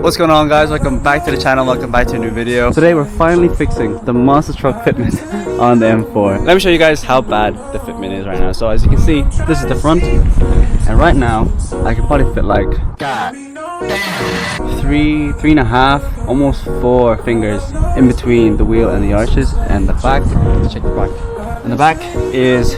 What's going on, guys? Welcome back to the channel, welcome back to a new video. Today we're finally fixing the monster truck fitment on the M4. Let me show you guys how bad the fitment is right now. So as you can see, this is the front, and right now I can probably fit like three and a half, almost 4 fingers in between the wheel and the arches. And the back, let's check the back. And the back is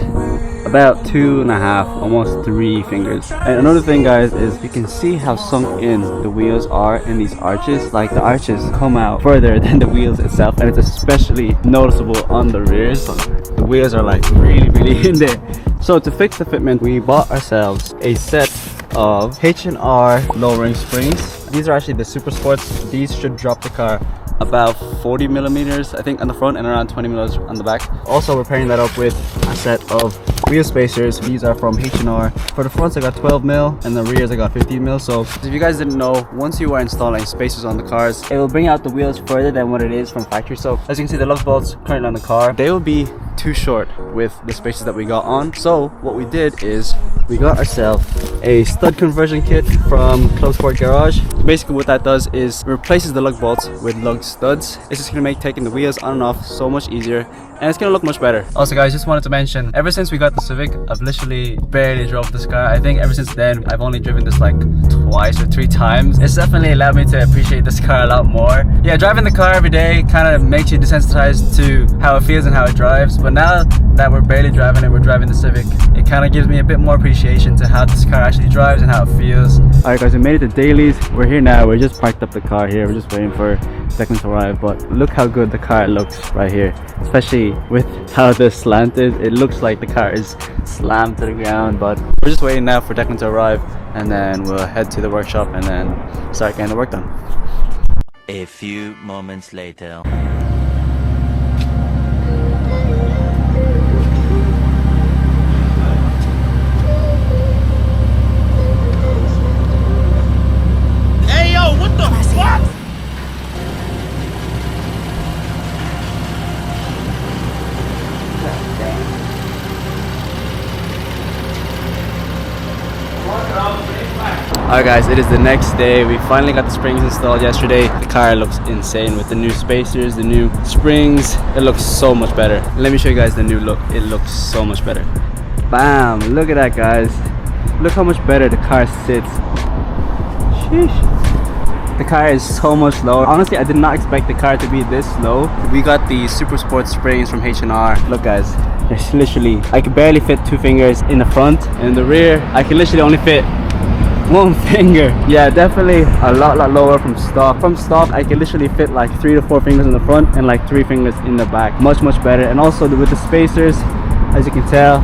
about 2.5, almost 3 fingers. And another thing, guys, is you can see how sunk in the wheels are in these arches. Like, the arches come out further than the wheels itself, and it's especially noticeable on the rears. The wheels are like really in there. So to fix the fitment, we bought ourselves a set of H&R Lowering Springs. These are actually the Supersports. These should drop the car about 40 millimeters, I think, on the front, and around 20 millimeters on the back. Also, we're pairing that up with a set of wheel spacers. These are from H&R. For the fronts I got 12 mil, and the rears I got 15 mil. So if you guys didn't know, once you are installing spacers on the cars, it will bring out the wheels further than what it is from factory. So as you can see, the lug bolts currently on the car, they will be too short with the spacers that we got on. So what we did is we got ourselves a stud conversion kit from CarPlay Garage. Basically what that does is replaces the lug bolts with lug studs. It's just gonna make taking the wheels on and off so much easier, and it's gonna look much better. Also, guys, just wanted to mention, ever since we got the Civic, I've literally barely drove this car. I think ever since then I've only driven this like twice or 3 times. It's definitely allowed me to appreciate this car a lot more. Yeah, driving the car every day kind of makes you desensitized to how it feels and how it drives, but now that we're barely driving it, we're driving the Civic, it kind of gives me a bit more appreciation to how this car actually drives and how it feels. Alright, guys, we made it to Dailies. We're here now. We're just parked up the car here. We're just waiting for Declan to arrive, but look how good the car looks right here, especially with how the slant is. It looks like the car is slammed to the ground, but we're just waiting now for Declan to arrive, and then we'll head to the workshop and then start getting the work done. A few moments later. Alright, guys, it is the next day. We finally got the springs installed yesterday. The car looks insane with the new spacers, the new springs. It looks so much better. Let me show you guys the new look. It looks so much better. Bam! Look at that, guys. Look how much better the car sits. Sheesh. The car is so much lower. Honestly, I did not expect the car to be this low. We got the Supersport springs from H&R. Look, guys, there's literally, I can barely fit 2 fingers in the front, and in the rear I can literally only fit 1 finger. Yeah, definitely a lot lower from stock. From stock I can literally fit like 3 to 4 fingers in the front and like 3 fingers in the back. Much better. And also with the spacers, as you can tell,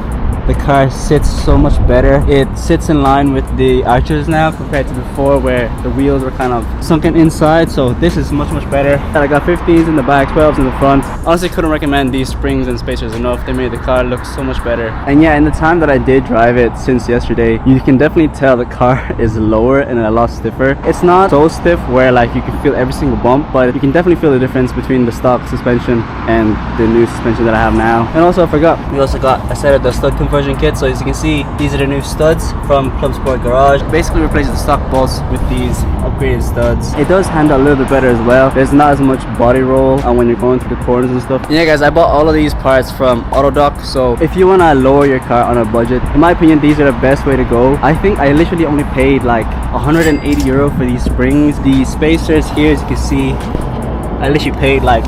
the car sits so much better. It sits in line with the arches now compared to before, where the wheels were kind of sunken inside. So this is much better. I got 15s in the back, 12s in the front. Honestly, couldn't recommend these springs and spacers enough. They made the car look so much better. And yeah, in the time that I did drive it since yesterday, you can definitely tell the car is lower and a lot stiffer. It's not so stiff where like you can feel every single bump, but you can definitely feel the difference between the stock suspension and the new suspension that I have now. And also, I forgot, we also got a set of the stud conversion kit. So as you can see, these are the new studs from CarPlay Garage. Basically replaces the stock bolts with these upgraded studs. It does handle a little bit better as well. There's not as much body roll when you're going through the corners and stuff. And yeah, guys, I bought all of these parts from Autodoc. So if you want to lower your car on a budget, in my opinion, these are the best way to go. I think I literally only paid like 180 euro for these springs. The spacers here, as you can see, I literally paid like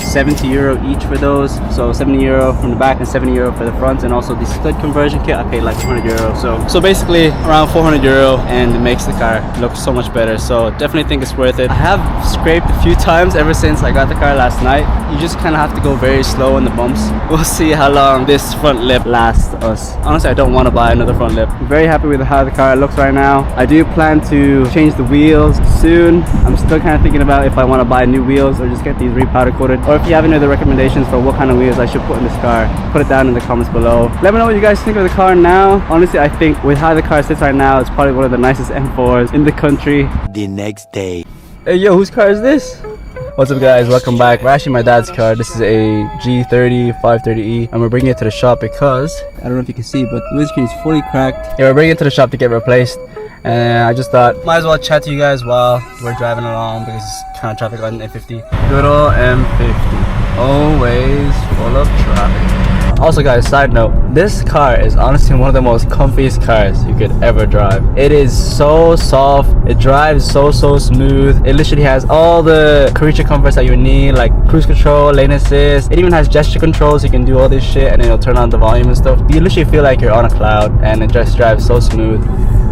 70 euro each for those. So 70 euro from the back and 70 euro for the front. And also the stud conversion kit, I paid like 100 euro. So basically around 400 euro, and it makes the car look so much better. So definitely think it's worth it. I have scraped a few times ever since I got the car last night. You just kind of have to go very slow in the bumps. We'll see how long this front lip lasts us. Honestly, I don't want to buy another front lip. I'm very happy with how the car looks right now. I do plan to change the wheels soon. I'm still kind of thinking about if I want to buy new wheels or just get these repowder coated. Or if you have any other recommendations for what kind of wheels I should put in this car, put it down in the comments below. Let me know what you guys think of the car now. Honestly, I think with how the car sits right now, it's probably one of the nicest M4s in the country. The next day. Hey, yo, whose car is this? What's up guys, welcome back. We're actually my dad's car. This is a G30 530E and we're bringing it to the shop because I don't know if you can see, but the windscreen is fully cracked. Yeah, we're bringing it to the shop to get replaced, and I just thought might as well chat to you guys while we're driving along because it's kind of traffic on M50. Good old M50, always full of traffic. Also guys, side note, this car is honestly one of the most comfiest cars you could ever drive. It is so soft, it drives so smooth. It literally has all the creature comforts that you need, like cruise control, lane assist. It even has gesture controls, you can do all this shit and it'll turn on the volume and stuff. You literally feel like you're on a cloud and it just drives so smooth.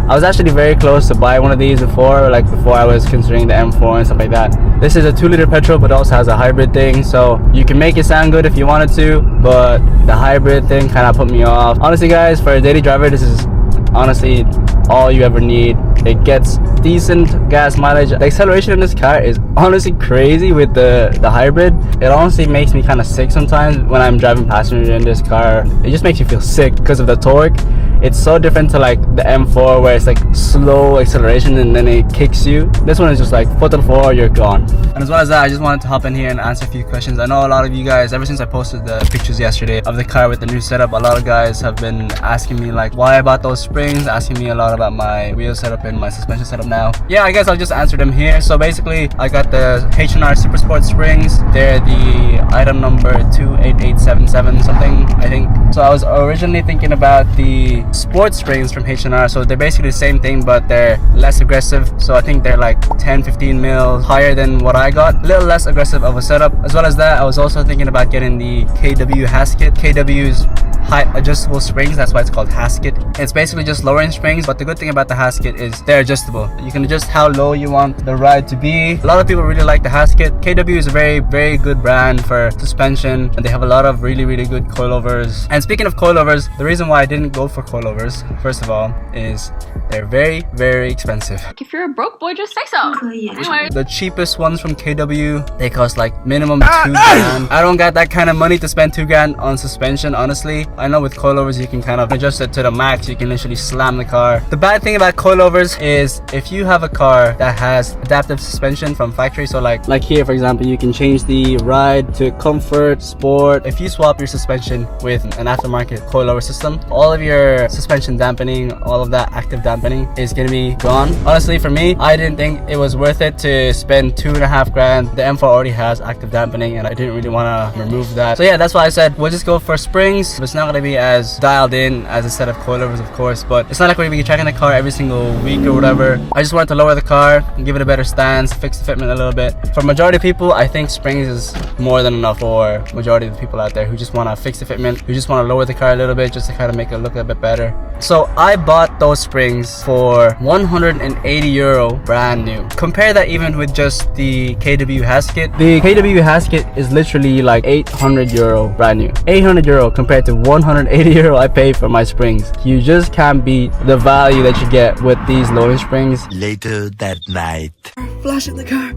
I was actually very close to buy one of these before I was considering the M4 and stuff like that. This is a 2-liter petrol but also has a hybrid thing, so you can make it sound good if you wanted to, but the hybrid thing kind of put me off. Honestly guys, for a daily driver, this is honestly all you ever need. It gets decent gas mileage. The acceleration in this car is honestly crazy with the hybrid. It honestly makes me kind of sick sometimes when I'm driving passenger in this car. It just makes you feel sick because of the torque. It's so different to like the M4 where it's like slow acceleration and then it kicks you. This one is just like foot to the floor, you're gone. And as well as that, I just wanted to hop in here and answer a few questions. I know a lot of you guys, ever since I posted the pictures yesterday of the car with the new setup, a lot of guys have been asking me like why I bought those springs, asking me a lot about my wheel setup and my suspension setup now. Yeah, I guess I'll just answer them here. So basically, I got the H&R Supersport springs. They're the item number 28877 something, I think. So I was originally thinking about the sports springs from H&R. So they're basically the same thing, but they're less aggressive. So I think they're like 10-15 mil higher than what I got. A little less aggressive of a setup. As well as that, I was also thinking about getting the KW Hasket. KW's high adjustable springs, that's why it's called Hasket. It's basically just lowering springs, but the good thing about the Hasket is they're adjustable. You can adjust how low you want the ride to be. A lot of people really like the Hasket. KW is a very good brand for suspension, and they have a lot of really good coilovers. And speaking of coilovers, the reason why I didn't go for coilovers, first of all, is they're very expensive. If you're a broke boy, just say so. Anyway. The cheapest ones from KW, they cost like minimum 2 grand. I don't got that kind of money to spend 2 grand on suspension, honestly. I know with coilovers you can kind of adjust it to the max. You can literally slam the car. The bad thing about coilovers is if you have a car that has adaptive suspension from factory, so like here for example, you can change the ride to comfort, sport. If you swap your suspension with an aftermarket coilover system, all of your suspension dampening, all of that active dampening is gonna be gone. Honestly, for me, I didn't think it was worth it to spend 2.5 grand. The M4 already has active dampening and I didn't really want to remove that. So yeah, that's why I said we'll just go for springs. It's not gonna be as dialed in as a set of coilovers, of course, but it's not like we're gonna be checking the car every single week or whatever. I just wanted to lower the car and give it a better stance, fix the fitment a little bit. For majority of people, I think springs is more than enough for majority of the people out there who just want to fix the fitment, who just want to lower the car a little bit just to kind of make it look a bit better. So I bought those springs for 180 euro brand new. Compare that even with just the KW Hasket. The KW Hasket is literally like 800 euro brand new. 800 euro compared to 180 euro I paid for my springs. You just can't beat the value that you get with these lowering springs. Later that night. Flash in the car.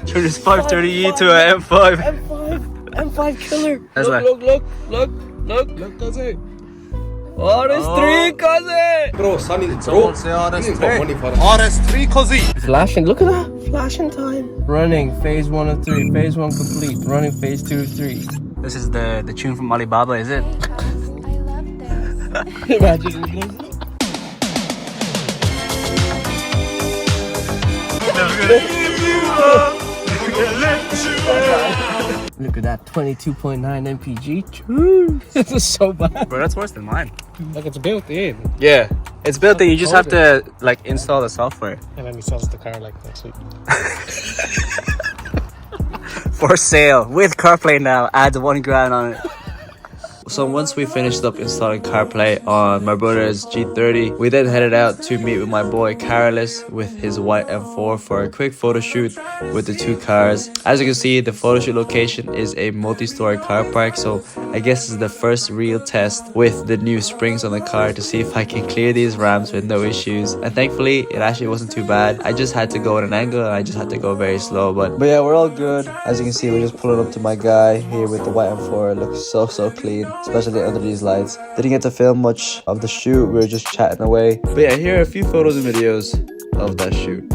Turn this 530E to an M5. M5 killer. That's Look, cousin. RS3 cousin. Bro, Sunny, bro. RS3 cousin. Flashing, look at that. Flashing time. Running, phase 1 of 3. Phase 1 complete. Running, phase 2 of 3. This is the tune from Alibaba, is it? Imagine. Look at that 22.9 mpg. This is so bad. Bro, that's worse than mine. Like it's built in. Yeah, it's built in. You just have to like install the software. And then he sells the car like next week. For sale with CarPlay now. Adds 1 grand on it. So once we finished up installing CarPlay on my brother's G30, we then headed out to meet with my boy Carlos with his white M4 for a quick photo shoot with the 2 cars. As you can see, the photo shoot location is a multi-story car park, so I guess this is the first real test with the new springs on the car to see if I can clear these ramps with no issues. And thankfully, it actually wasn't too bad. I just had to go at an angle and I just had to go very slow, but yeah, we're all good. As you can see, we're just pulling up to my guy here with the white M4. It looks so clean, especially under these lights. Didn't get to film much of the shoot, we were just chatting away. But yeah, here are a few photos and videos of that shoot.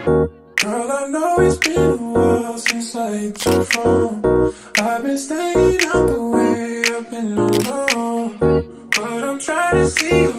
Girl, I know it's been a while since I hit your phone. I've been staying out the way, I've been alone. But I'm trying to see your